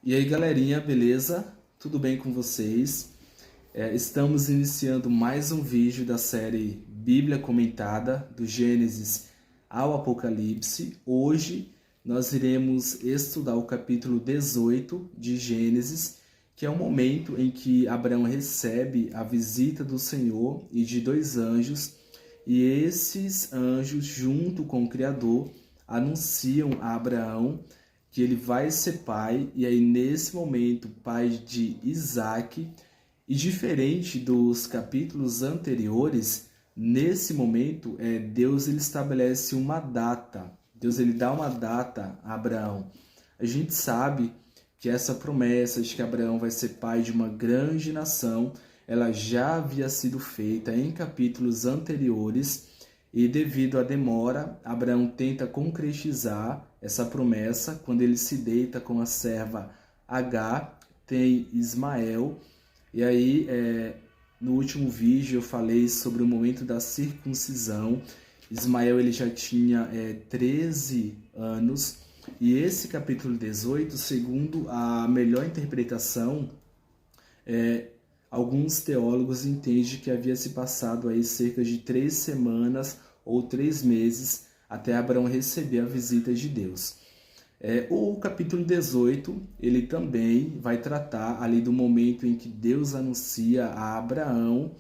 E aí, galerinha, beleza? Tudo bem com vocês? Estamos iniciando mais um vídeo da série Bíblia Comentada, do Gênesis ao Apocalipse. Hoje nós iremos estudar o capítulo 18 de Gênesis, que é o momento em que Abraão recebe a visita do Senhor e de dois anjos, e esses anjos, junto com o Criador, anunciam a Abraão que ele vai ser pai, e aí nesse momento, pai de Isaac. E diferente dos capítulos anteriores, nesse momento, Deus ele estabelece uma data. Deus ele dá uma data a Abraão. A gente sabe que essa promessa de que Abraão vai ser pai de uma grande nação, ela já havia sido feita em capítulos anteriores, e devido à demora, Abraão tenta concretizar essa promessa quando ele se deita com a serva Agar, tem Ismael. E aí, no último vídeo eu falei sobre o momento da circuncisão. Ismael ele já tinha 13 anos. E esse capítulo 18, segundo a melhor interpretação, alguns teólogos entendem que havia se passado aí cerca de 3 semanas ou 3 meses até Abraão receber a visita de Deus. O capítulo 18, ele também vai tratar ali do momento em que Deus anuncia a Abraão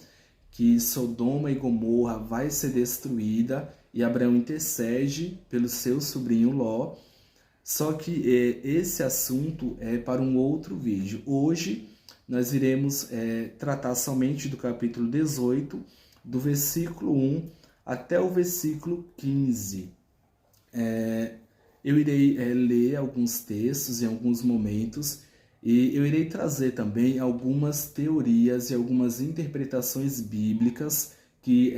que Sodoma e Gomorra vai ser destruída, e Abraão intercede pelo seu sobrinho Ló. Só que esse assunto é para um outro vídeo. Hoje nós iremos tratar somente do capítulo 18, do versículo 1 até o versículo 15. Eu irei ler alguns textos em alguns momentos, e eu irei trazer também algumas teorias e algumas interpretações bíblicas que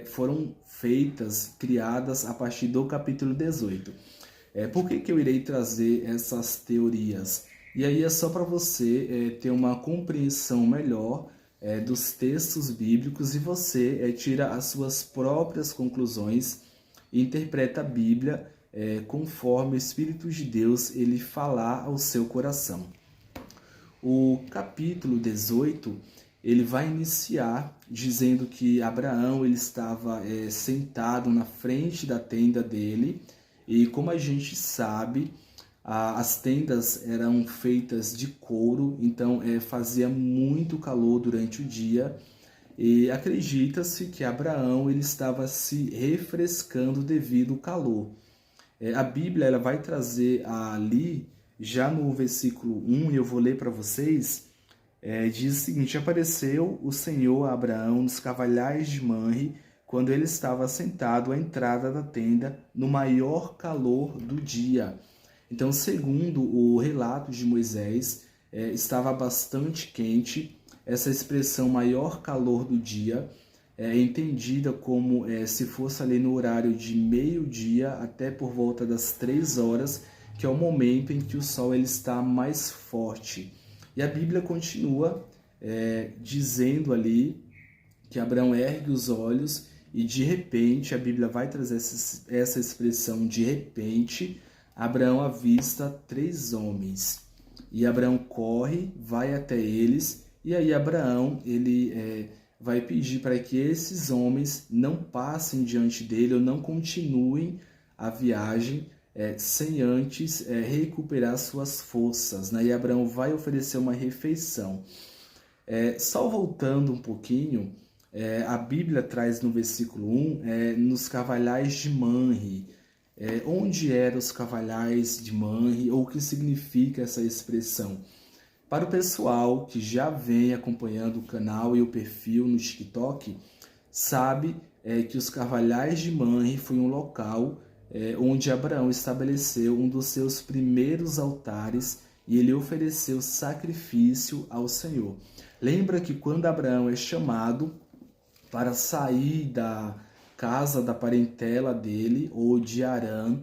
foram feitas, criadas a partir do capítulo 18. Por que eu irei trazer essas teorias? E aí é só para você ter uma compreensão melhor dos textos bíblicos, e você tira as suas próprias conclusões e interpreta a Bíblia conforme o Espírito de Deus ele falar ao seu coração. O capítulo 18 ele vai iniciar dizendo que Abraão ele estava sentado na frente da tenda dele, e como a gente sabe, as tendas eram feitas de couro, então fazia muito calor durante o dia, e acredita-se que Abraão ele estava se refrescando devido ao calor. A Bíblia ela vai trazer ali, já no versículo 1, e eu vou ler para vocês, diz o seguinte: apareceu o Senhor a Abraão nos carvalhais de Manre, quando ele estava sentado à entrada da tenda, no maior calor do dia. Então, segundo o relato de Moisés, estava bastante quente. Essa expressão maior calor do dia é entendida como se fosse ali no horário de meio-dia até por volta das 3 horas, que é o momento em que o sol ele está mais forte. E a Bíblia continua dizendo ali que Abraão ergue os olhos e de repente, a Bíblia vai trazer essa expressão de repente, Abraão avista 3 homens. E Abraão corre, vai até eles, e aí Abraão ele vai pedir para que esses homens não passem diante dele ou não continuem a viagem sem antes recuperar suas forças, né? E Abraão vai oferecer uma refeição. Só voltando um pouquinho, a Bíblia traz no versículo 1, nos carvalhais de Manre. Onde eram os carvalhais de Manre, ou o que significa essa expressão? Para o pessoal que já vem acompanhando o canal e o perfil no TikTok, sabe que os carvalhais de Manre foi um local onde Abraão estabeleceu um dos seus primeiros altares, e ele ofereceu sacrifício ao Senhor. Lembra que quando Abraão é chamado para sair da casa da parentela dele, ou de Harã,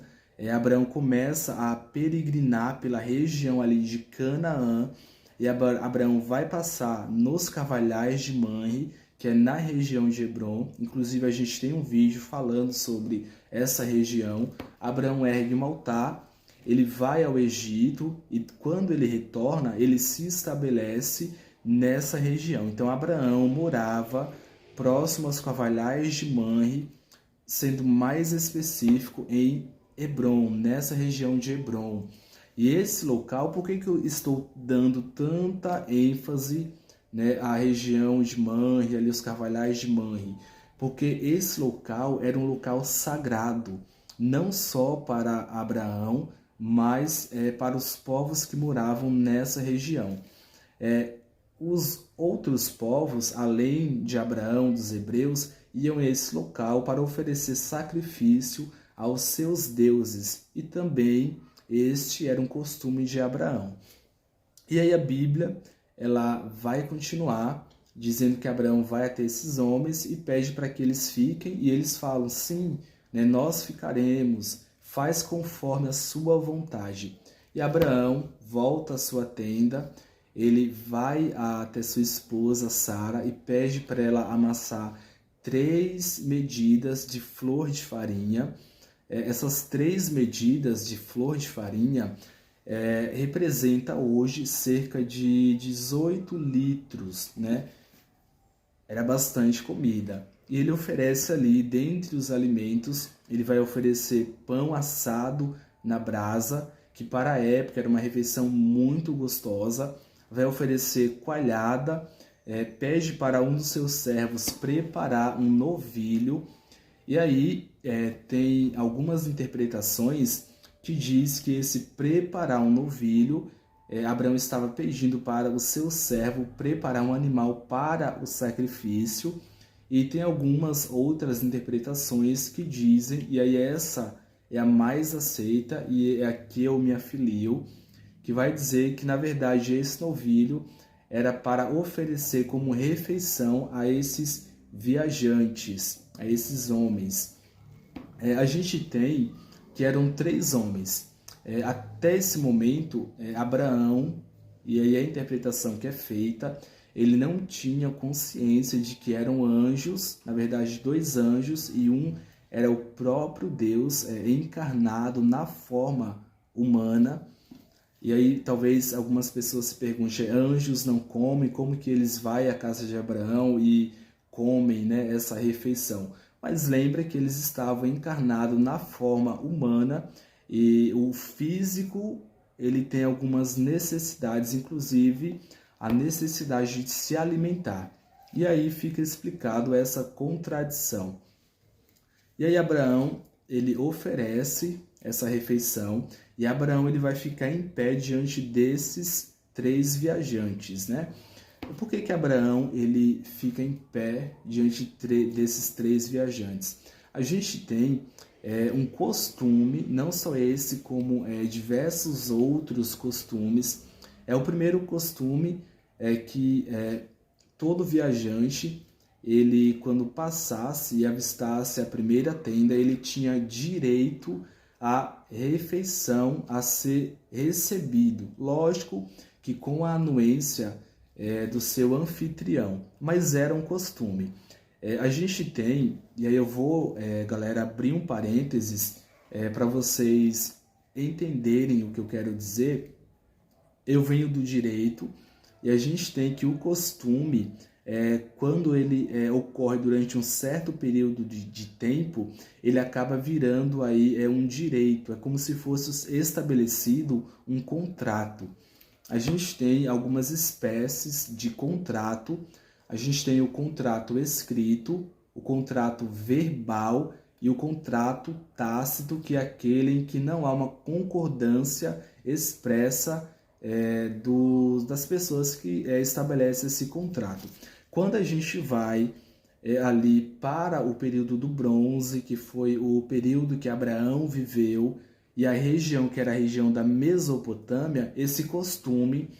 Abraão começa a peregrinar pela região ali de Canaã, e Abraão vai passar nos carvalhais de Manre, que é na região de Hebrom. Inclusive a gente tem um vídeo falando sobre essa região. Abraão ergue um altar, ele vai ao Egito e quando ele retorna, ele se estabelece nessa região. Então Abraão morava próximo aos Carvalhais de Manre, sendo mais específico em Hebrom, nessa região de Hebrom. E esse local, por que eu estou dando tanta ênfase, né, à região de Manre, ali os Carvalhais de Manre? Porque esse local era um local sagrado, não só para Abraão, mas para os povos que moravam nessa região. Os outros povos, além de Abraão, dos hebreus, iam a esse local para oferecer sacrifício aos seus deuses, e também este era um costume de Abraão. E aí a Bíblia, ela vai continuar dizendo que Abraão vai até esses homens e pede para que eles fiquem, e eles falam, sim, né, nós ficaremos, faz conforme a sua vontade. E Abraão volta à sua tenda, ele vai até sua esposa Sara e pede para ela amassar 3 medidas de flor de farinha. Essas 3 medidas de flor de farinha representa hoje cerca de 18 litros, né? Era bastante comida. E ele oferece ali, dentre os alimentos, ele vai oferecer pão assado na brasa, que para a época era uma refeição muito gostosa. Vai oferecer coalhada, pede para um dos seus servos preparar um novilho. E aí tem algumas interpretações que diz que esse preparar um novilho, Abraão estava pedindo para o seu servo preparar um animal para o sacrifício. E tem algumas outras interpretações que dizem, e aí essa é a mais aceita e é a que eu me afilio, que vai dizer que na verdade esse novilho era para oferecer como refeição a esses viajantes, a esses homens. A gente tem que eram 3 homens. Até esse momento, Abraão, e aí a interpretação que é feita, ele não tinha consciência de que eram anjos, na verdade 2 anjos, e um era o próprio Deus encarnado na forma humana. E aí talvez algumas pessoas se perguntem, anjos não comem, como que eles vão à casa de Abraão e comem, né, essa refeição? Mas lembra que eles estavam encarnados na forma humana e o físico ele tem algumas necessidades, inclusive a necessidade de se alimentar. E aí fica explicado essa contradição. E aí Abraão, ele oferece essa refeição e Abraão ele vai ficar em pé diante desses 3 viajantes, né? Por que Abraão ele fica em pé diante desses 3 viajantes? A gente tem um costume, não só esse, como diversos outros costumes. O primeiro costume é que todo viajante, ele quando passasse e avistasse a primeira tenda, ele tinha direito à refeição a ser recebido. Lógico que com a anuência do seu anfitrião, mas era um costume. A gente tem, e aí eu vou, galera, abrir um parênteses para vocês entenderem o que eu quero dizer. Eu venho do direito e a gente tem que o costume, quando ele ocorre durante um certo período de tempo, ele acaba virando aí um direito, é como se fosse estabelecido um contrato. A gente tem algumas espécies de contrato. A gente tem o contrato escrito, o contrato verbal e o contrato tácito, que é aquele em que não há uma concordância expressa das pessoas que estabelecem esse contrato. Quando a gente vai ali para o período do bronze, que foi o período que Abraão viveu, e a região que era a região da Mesopotâmia, esse costume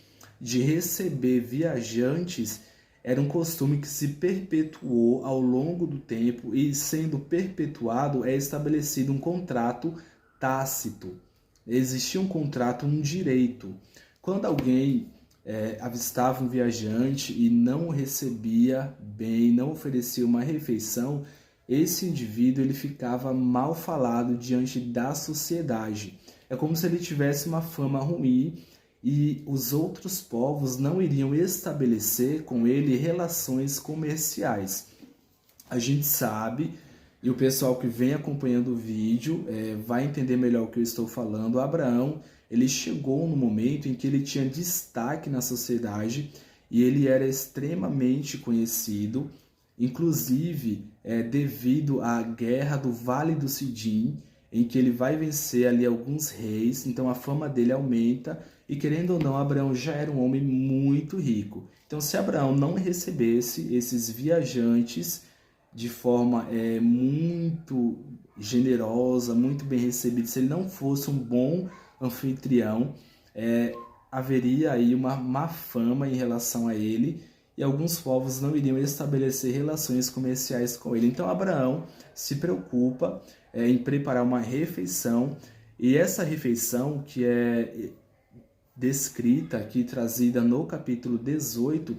de receber viajantes era um costume que se perpetuou ao longo do tempo e, sendo perpetuado, é estabelecido um contrato tácito. Existia um contrato, um direito. Quando alguém avistava um viajante e não o recebia bem, não oferecia uma refeição, esse indivíduo ele ficava mal falado diante da sociedade. É como se ele tivesse uma fama ruim e os outros povos não iriam estabelecer com ele relações comerciais. A gente sabe, e o pessoal que vem acompanhando o vídeo vai entender melhor o que eu estou falando. Abraão, ele chegou no momento em que ele tinha destaque na sociedade e ele era extremamente conhecido, inclusive devido à guerra do Vale do Sidim, em que ele vai vencer ali alguns reis, então a fama dele aumenta e, querendo ou não, Abraão já era um homem muito rico. Então, se Abraão não recebesse esses viajantes de forma muito generosa, muito bem recebido, se ele não fosse um bom anfitrião, haveria aí uma má fama em relação a ele e alguns povos não iriam estabelecer relações comerciais com ele. Então Abraão se preocupa em preparar uma refeição, e essa refeição que é descrita aqui, trazida no capítulo 18,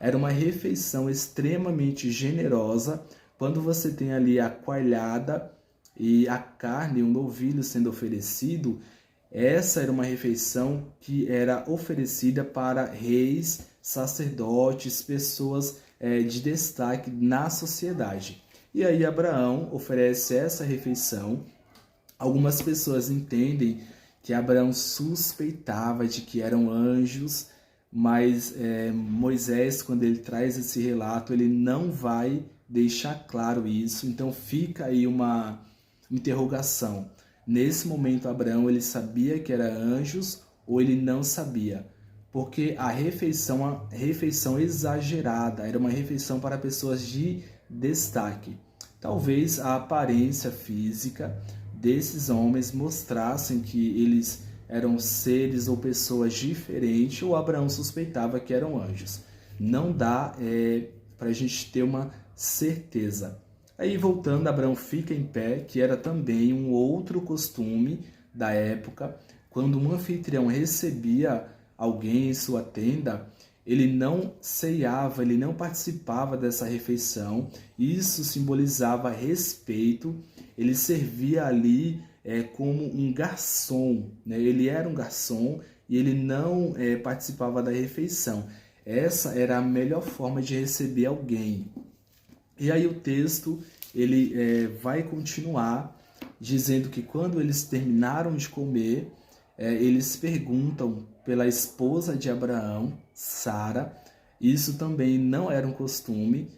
era uma refeição extremamente generosa. Quando você tem ali a coalhada e a carne, um novilho sendo oferecido, essa era uma refeição que era oferecida para reis, sacerdotes, pessoas de destaque na sociedade. E aí Abraão oferece essa refeição. Algumas pessoas entendem que Abraão suspeitava de que eram anjos, mas Moisés, quando ele traz esse relato, ele não vai deixar claro isso. Então fica aí uma interrogação. Nesse momento, Abraão, ele sabia que era anjos ou ele não sabia? Porque a refeição exagerada, era uma refeição para pessoas de destaque. Talvez a aparência física desses homens mostrassem que eles eram seres ou pessoas diferentes, ou Abraão suspeitava que eram anjos. Não dá para a gente ter uma certeza. Aí, voltando, Abraão fica em pé, que era também um outro costume da época. Quando um anfitrião recebia alguém em sua tenda, ele não ceiava, ele não participava dessa refeição. Isso simbolizava respeito. Ele servia ali como um garçom, né? Ele era um garçom e ele não participava da refeição. Essa era a melhor forma de receber alguém. E aí o texto ele vai continuar dizendo que quando eles terminaram de comer, eles perguntam pela esposa de Abraão, Sara. Isso também não era um costume,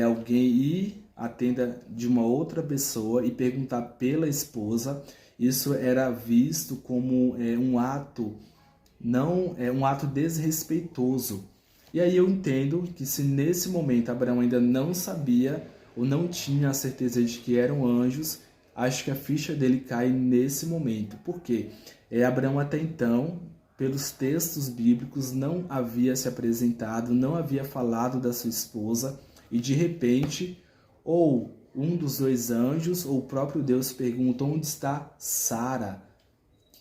alguém ir à tenda de uma outra pessoa e perguntar pela esposa. Isso era visto como um ato, não um ato desrespeitoso. E aí eu entendo que se nesse momento Abraão ainda não sabia ou não tinha a certeza de que eram anjos, acho que a ficha dele cai nesse momento. Por quê? Abraão até então, pelos textos bíblicos, não havia se apresentado, não havia falado da sua esposa, e de repente, ou um dos dois anjos, ou o próprio Deus pergunta: onde está Sara?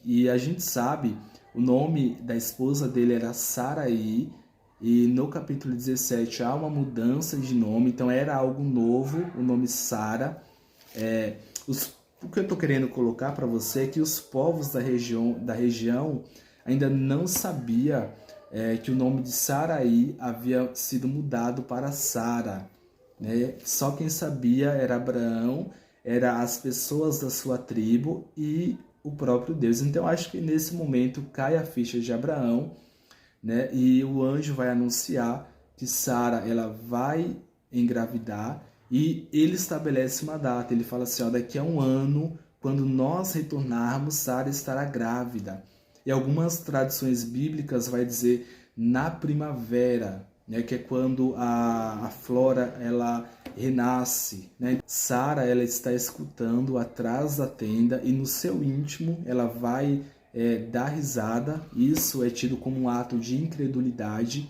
E a gente sabe, o nome da esposa dele era Saraí, e no capítulo 17 há uma mudança de nome, então era algo novo, o nome Sara. O que eu estou querendo colocar para você é que os povos da região ainda não sabia que o nome de Saraí havia sido mudado para Sara, né? Só quem sabia era Abraão, eram as pessoas da sua tribo e o próprio Deus. Então acho que nesse momento cai a ficha de Abraão, né? E o anjo vai anunciar que Sara ela vai engravidar, e ele estabelece uma data. Ele fala assim: daqui a 1 ano, quando nós retornarmos, Sara estará grávida. E algumas tradições bíblicas vai dizer na primavera, né, que é quando a flora ela renasce, né? Sara ela está escutando atrás da tenda e no seu íntimo ela vai dar risada. Isso é tido como um ato de incredulidade.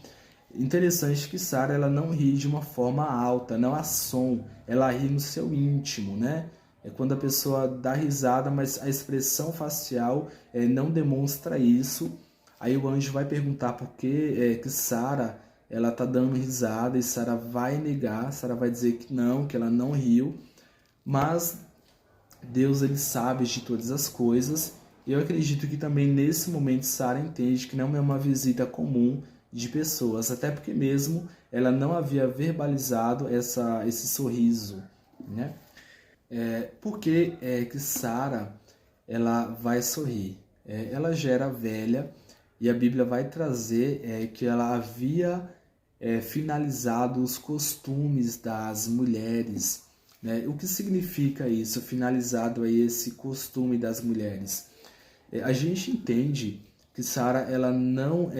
Interessante que Sara ela não ri de uma forma alta, não há som, ela ri no seu íntimo, né? É quando a pessoa dá risada, mas a expressão facial não demonstra isso. Aí o anjo vai perguntar por que Sara ela está dando risada, e Sara vai negar, Sara vai dizer que ela não riu. Mas Deus ele sabe de todas as coisas, Eu acredito que também nesse momento Sara entende que não é uma visita comum de pessoas, até porque mesmo ela não havia verbalizado esse sorriso, né? Por que é que Sara ela vai sorrir? Ela já era velha e a Bíblia vai trazer que ela havia finalizado os costumes das mulheres, né? O que significa isso, finalizado aí esse costume das mulheres? A gente entende que Sara ela não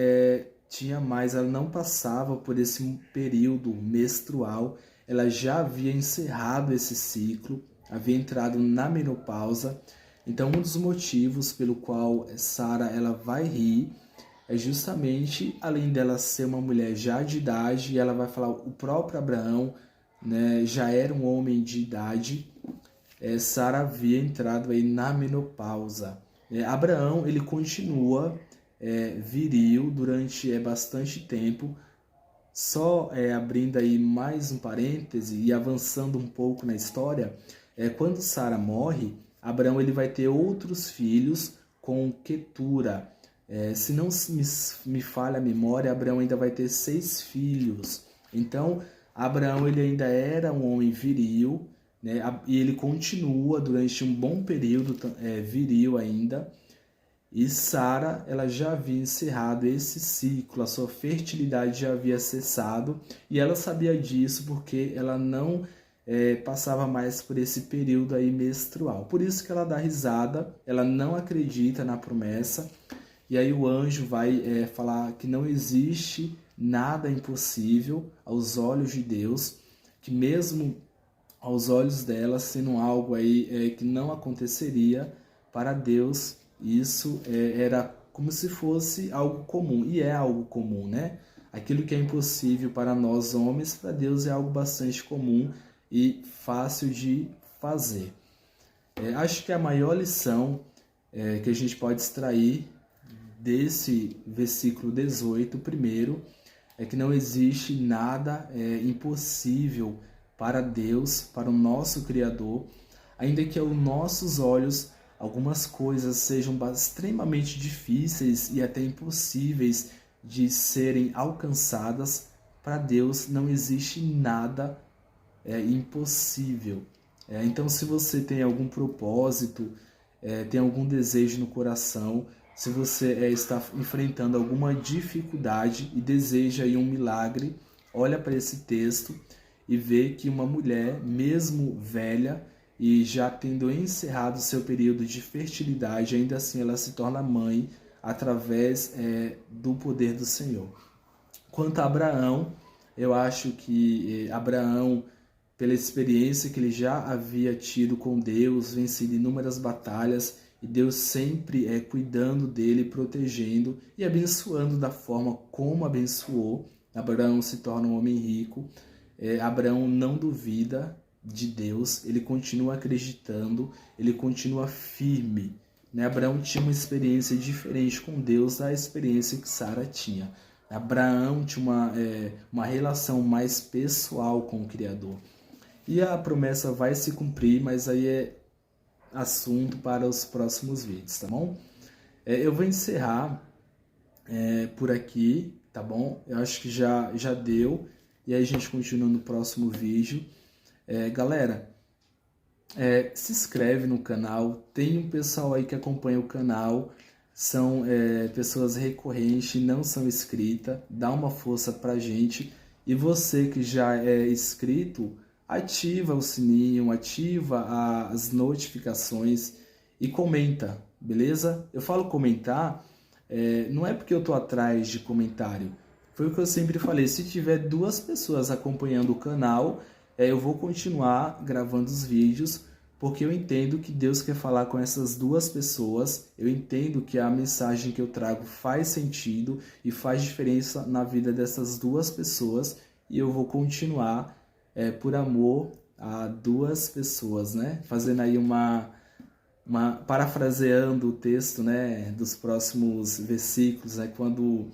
tinha mais, ela não passava por esse período menstrual, ela já havia encerrado esse ciclo, havia entrado na menopausa. Então, um dos motivos pelo qual Sara ela vai rir é justamente, além dela ser uma mulher já de idade, e ela vai falar, o próprio Abraão, né, já era um homem de idade, Sara havia entrado aí na menopausa. Abraão ele continua viril durante bastante tempo. Só abrindo aí mais um parêntese e avançando um pouco na história, quando Sara morre, Abraão ele vai ter outros filhos com Quetura. Se não me falha a memória, Abraão ainda vai ter 6 filhos. Então, Abraão ele ainda era um homem viril, né? E ele continua durante um bom período viril ainda. E Sara, ela já havia encerrado esse ciclo, a sua fertilidade já havia cessado, e ela sabia disso porque ela não passava mais por esse período aí menstrual. Por isso que ela dá risada, ela não acredita na promessa, e aí o anjo vai falar que não existe nada impossível aos olhos de Deus, que mesmo aos olhos dela, sendo algo aí que não aconteceria, para Deus isso era como se fosse algo comum, e é algo comum, né? Aquilo que é impossível para nós homens, para Deus é algo bastante comum e fácil de fazer. Acho que a maior lição que a gente pode extrair desse versículo 18, primeiro, é que não existe nada impossível para Deus, para o nosso Criador, ainda que aos nossos olhos algumas coisas sejam extremamente difíceis e até impossíveis de serem alcançadas, para Deus não existe nada impossível. Então, se você tem algum propósito, tem algum desejo no coração, se você está enfrentando alguma dificuldade e deseja aí um milagre, olha para esse texto e vê que uma mulher, mesmo velha e já tendo encerrado seu período de fertilidade, ainda assim ela se torna mãe através do poder do Senhor. Quanto a Abraão, eu acho que Abraão, pela experiência que ele já havia tido com Deus, vencido inúmeras batalhas, e Deus sempre cuidando dele, protegendo e abençoando da forma como abençoou. Abraão se torna um homem rico. Abraão não duvida de Deus, ele continua acreditando, ele continua firme. Né? Abraão tinha uma experiência diferente com Deus da experiência que Sara tinha. Abraão tinha uma relação mais pessoal com o Criador. E a promessa vai se cumprir, mas aí é assunto para os próximos vídeos, tá bom? Eu vou encerrar por aqui, tá bom? Eu acho que já deu, e aí a gente continua no próximo vídeo. Galera, se inscreve no canal, tem um pessoal aí que acompanha o canal, são pessoas recorrentes, não são inscritas, dá uma força pra gente. E você que já é inscrito, ativa o sininho, ativa as notificações e comenta, beleza? Eu falo comentar, não é porque eu tô atrás de comentário, foi o que eu sempre falei, se tiver 2 pessoas acompanhando o canal, eu vou continuar gravando os vídeos, porque eu entendo que Deus quer falar com essas 2 pessoas, eu entendo que a mensagem que eu trago faz sentido e faz diferença na vida dessas 2 pessoas, e eu vou continuar por amor a 2 pessoas, né? Fazendo aí parafraseando o texto, né, dos próximos versículos, né, quando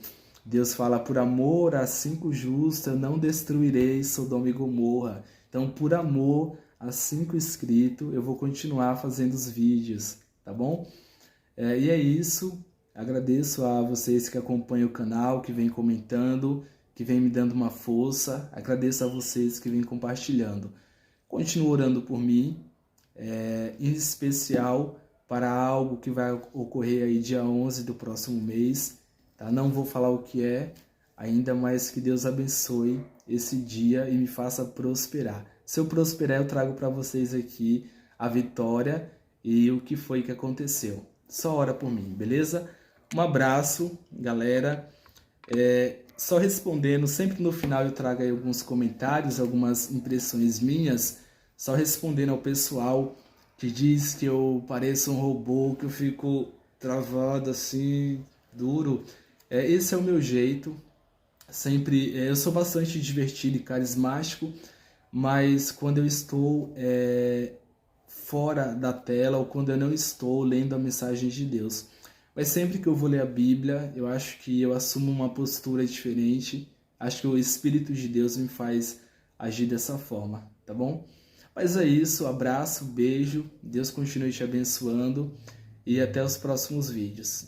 Deus fala, por amor a 5 justos, eu não destruirei Sodoma e Gomorra. Então, por amor a 5 inscritos, eu vou continuar fazendo os vídeos, tá bom? E é isso. Agradeço a vocês que acompanham o canal, que vem comentando, que vem me dando uma força. Agradeço a vocês que vêm compartilhando. Continuo orando por mim, em especial para algo que vai ocorrer aí dia 11 do próximo mês. Tá? Não vou falar o que é, ainda mais que Deus abençoe esse dia e me faça prosperar. Se eu prosperar, eu trago para vocês aqui a vitória e o que foi que aconteceu. Só ora por mim, beleza? Um abraço, galera. Só respondendo, sempre no final eu trago aí alguns comentários, algumas impressões minhas, só respondendo ao pessoal que diz que eu pareço um robô, que eu fico travado assim, duro. Esse é o meu jeito. Sempre, eu sou bastante divertido e carismático, mas quando eu estou fora da tela ou quando eu não estou lendo a mensagem de Deus. Mas sempre que eu vou ler a Bíblia, eu acho que eu assumo uma postura diferente. Acho que o Espírito de Deus me faz agir dessa forma, tá bom? Mas é isso, abraço, beijo, Deus continue te abençoando e até os próximos vídeos.